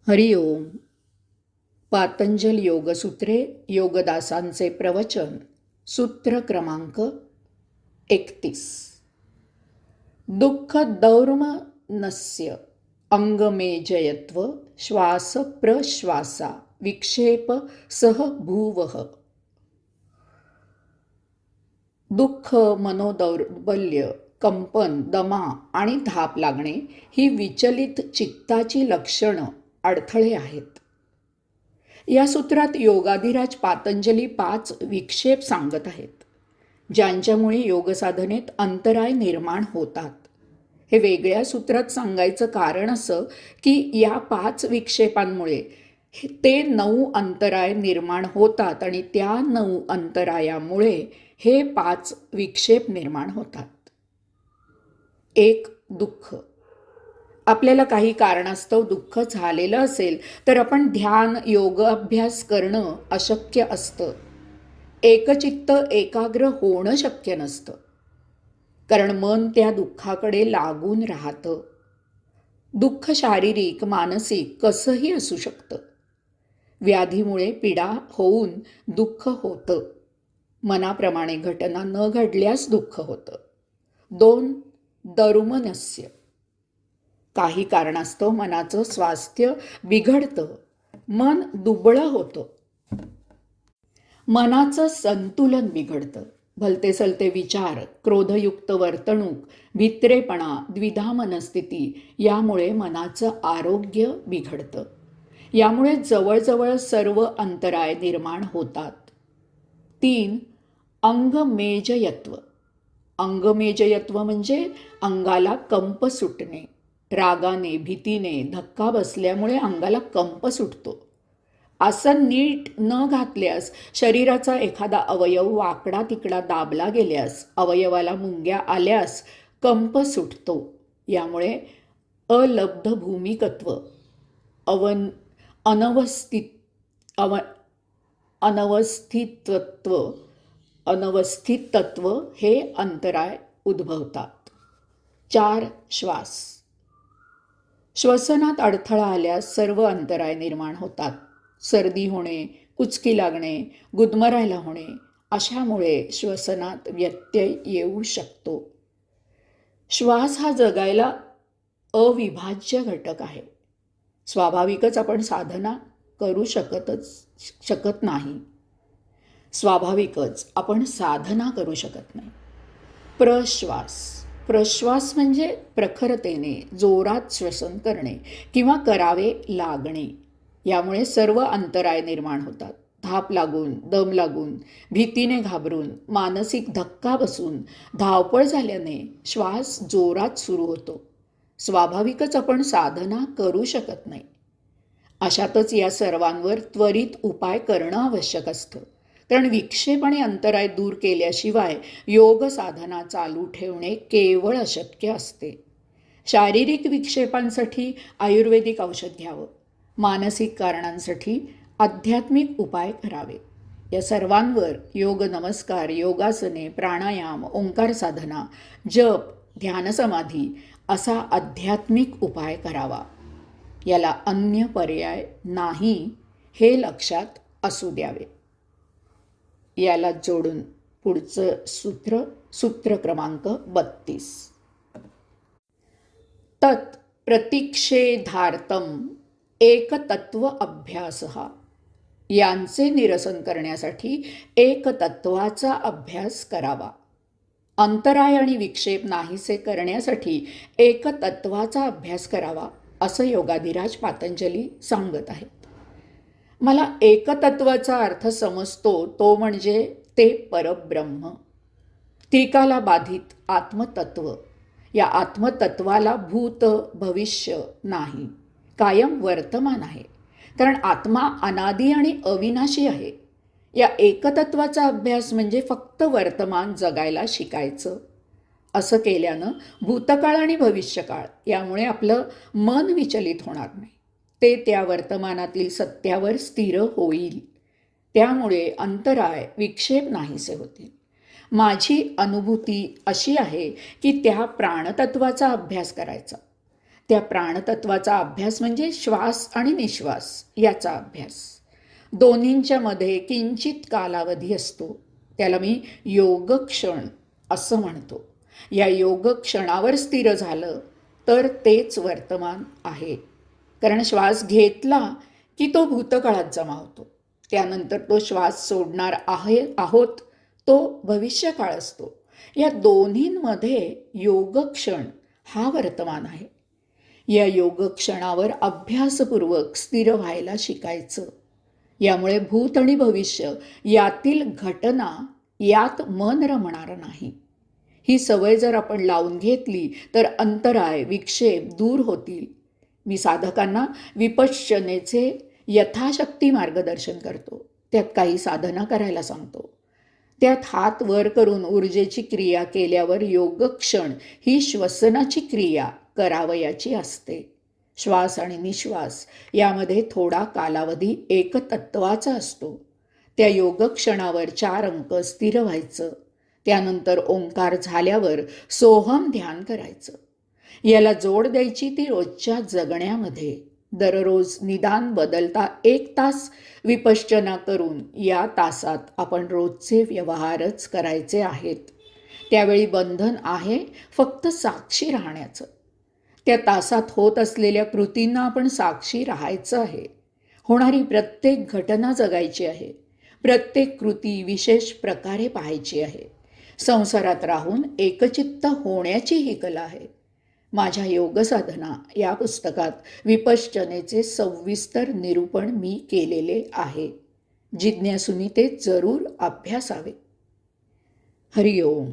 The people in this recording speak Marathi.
हरि ओम. पातंजल योगसूत्रे योगदासांचे प्रवचन सूत्र क्रमांक 31. दुःख दौर्मनस्य अंगमेजयत्व श्वास प्रश्वासा विक्षेप सह भूवः. दुःख, मनोदौर्बल्य, कंपन, दमा आणि धाप लागणे ही विचलित चित्ताची लक्षणं, अडथळे आहेत. या सूत्रात योगाधिराज पातंजली 5 विक्षेप सांगत आहेत, ज्यांच्यामुळे योगसाधनेत अंतराय निर्माण होतात. हे वेगळ्या सूत्रात सांगायचं कारण असं की या 5 विक्षेपांमुळे ते 9 अंतराय निर्माण होतात आणि त्या 9 अंतरायामुळे हे 5 विक्षेप निर्माण होतात. 1. दुःख. आपल्याला काही कारणास्तव दुःख झालेलं असेल तर आपण ध्यान, योग अभ्यास करणं अशक्य असतं. एकचित्त एकाग्र होणं शक्य नसतं, कारण मन त्या दुःखाकडे लागून राहतं. दुःख शारीरिक, मानसिक कसंही असू शकतं. व्याधीमुळे पीडा होऊन दुःख होतं. मनाप्रमाणे घटना न घडल्यास दुःख होतं. 2. दरुमनस्य. काही कारणास्तव मनाचं स्वास्थ्य बिघडतं, मन दुबळं होतं, मनाचं संतुलन बिघडतं. भलते सलते विचार, क्रोधयुक्त वर्तणूक, भित्रेपणा, द्विधा मनस्थिती यामुळे मनाचं आरोग्य बिघडतं. यामुळे जवळजवळ सर्व अंतराय निर्माण होतात. 3. अंगमेजयत्व. अंगमेजयत्व म्हणजे अंगाला कंप सुटणे. रागाने, भीतीने धक्का बसल्यामुळे अंगाला कंप सुटतो. आसन नीट न घातल्यास शरीराचा एखादा अवयव वाकडा तिकडा दाबला गेल्यास, अवयवाला मुंग्या आल्यास कंप सुटतो. यामुळे अलब्ध भूमिकत्व, अनवस्थित तत्व हे अंतराय उद्भवतात. 4. श्वास. श्वसनात अडथळा आल्यास सर्व अंतराय निर्माण होतात. सर्दी होणे, उचकी लागणे, गुदमरायला होणे अशामुळे श्वसनात व्यत्यय येऊ शकतो. श्वास हा जगायला अविभाज्य घटक आहे. स्वाभाविकच आपण साधना करू शकत नाही. प्रश्वास म्हणजे प्रखरतेने जोरात श्वसन करणे किंवा करावे लागणे. यामुळे सर्व अंतराय निर्माण होतात. धाप लागून, दम लागून, भीतीने घाबरून, मानसिक धक्का बसून, धावपळ झाल्याने श्वास जोरात सुरू होतो. स्वाभाविकच आपण साधना करू शकत नाही. अशातच या सर्वांवर त्वरित उपाय करणं आवश्यक असतं, कारण विक्षेप आणि अंतराय दूर केल्याशिवाय योग साधना चालू ठेवणे केवळ अशक्य असते. शारीरिक विक्षेपांसाठी आयुर्वेदिक औषध घ्यावं, मानसिक कारणांसाठी आध्यात्मिक उपाय करावे. या सर्वांवर योग नमस्कार, योगासने, प्राणायाम, ओंकार साधना, जप, ध्यानसमाधी असा आध्यात्मिक उपाय करावा. याला अन्य पर्याय नाही हे लक्षात असू द्यावे. याला जोडून पुढचं सूत्र क्रमांक 32. तत् प्रतीक्षेधार्थम एकतत्व अभ्यासः. यांचे निरसन करण्यासाठी एकतत्वाचा अभ्यास करावा. अंतराय आणि विक्षेप नाहीसे करण्यासाठी एकतत्वाचा अभ्यास करावा असं योगाधिराज पातंजली सांगत आहेत. मला एकतत्वाचा अर्थ समजतो तो म्हणजे ते परब्रह्म, त्रिकाला बाधित आत्मतत्व. या आत्मतत्वाला भूत भविष्य नाही, कायम वर्तमान आहे, कारण आत्मा अनादी आणि अविनाशी आहे. या एकतत्वाचा अभ्यास म्हणजे फक्त वर्तमान जगायला शिकायचं. असं केल्यानं भूतकाळ आणि भविष्यकाळ यामुळे आपलं मन विचलित होणार नाही. ते त्या वर्तमानातील सत्यावर स्थिर होईल. त्यामुळे अंतराय, विक्षेप नाहीसे होतील. माझी अनुभूती अशी आहे की त्या प्राणतत्वाचा अभ्यास करायचा. त्या प्राणतत्वाचा अभ्यास म्हणजे श्वास आणि निश्वास याचा अभ्यास. दोन्हींच्या मध्ये किंचित कालावधी असतो, त्याला मी योगक्षण असं म्हणतो. या योगक्षणावर स्थिर झालं तर तेच वर्तमान आहे. कारण श्वास घेतला की तो भूतकाळात जमा होतो, त्यानंतर तो श्वास सोडणार आहोत तो भविष्यकाळ असतो. या दोन्हींमध्ये योगक्षण हा वर्तमान आहे. या योगक्षणावर अभ्यासपूर्वक स्थिर व्हायला शिकायचं. यामुळे भूत आणि भविष्य यातील घटना यात मन रमणार नाही. ही सवय जर आपण लावून घेतली तर अंतराय विक्षेप दूर होतील. मी साधकांना विपश्यनेचे यथाशक्ती मार्गदर्शन करतो. त्यात काही साधना करायला सांगतो. त्यात हात वर करून ऊर्जेची क्रिया केल्यावर योगक्षण ही श्वसनाची क्रिया करावयाची असते. श्वास आणि निश्वास यामध्ये थोडा कालावधी एकतत्वाचा असतो. त्या योगक्षणावर 4 अंक स्थिर व्हायचं. त्यानंतर ओंकार झाल्यावर सोहम ध्यान करायचं. याला जोड द्यायची ती रोजच्या जगण्यामध्ये. दररोज निदान बदलता 1 तास विपश्यना करून या तासात आपण रोजचे व्यवहारच करायचे आहेत. त्यावेळी बंधन आहे फक्त साक्षी राहण्याचं. त्या तासात होत असलेल्या कृतींना आपण साक्षी राहायचं आहे. होणारी प्रत्येक घटना जगायची आहे. प्रत्येक कृती विशेष प्रकारे पाहायची आहे. संसारात राहून एकचित्त होण्याची ही कला आहे. माझ्या योगसाधना या पुस्तकात विपश्यनेचे सविस्तर निरूपण मी केलेले आहे. जिज्ञासूंनी ते जरूर अभ्यासावे. हरिओम.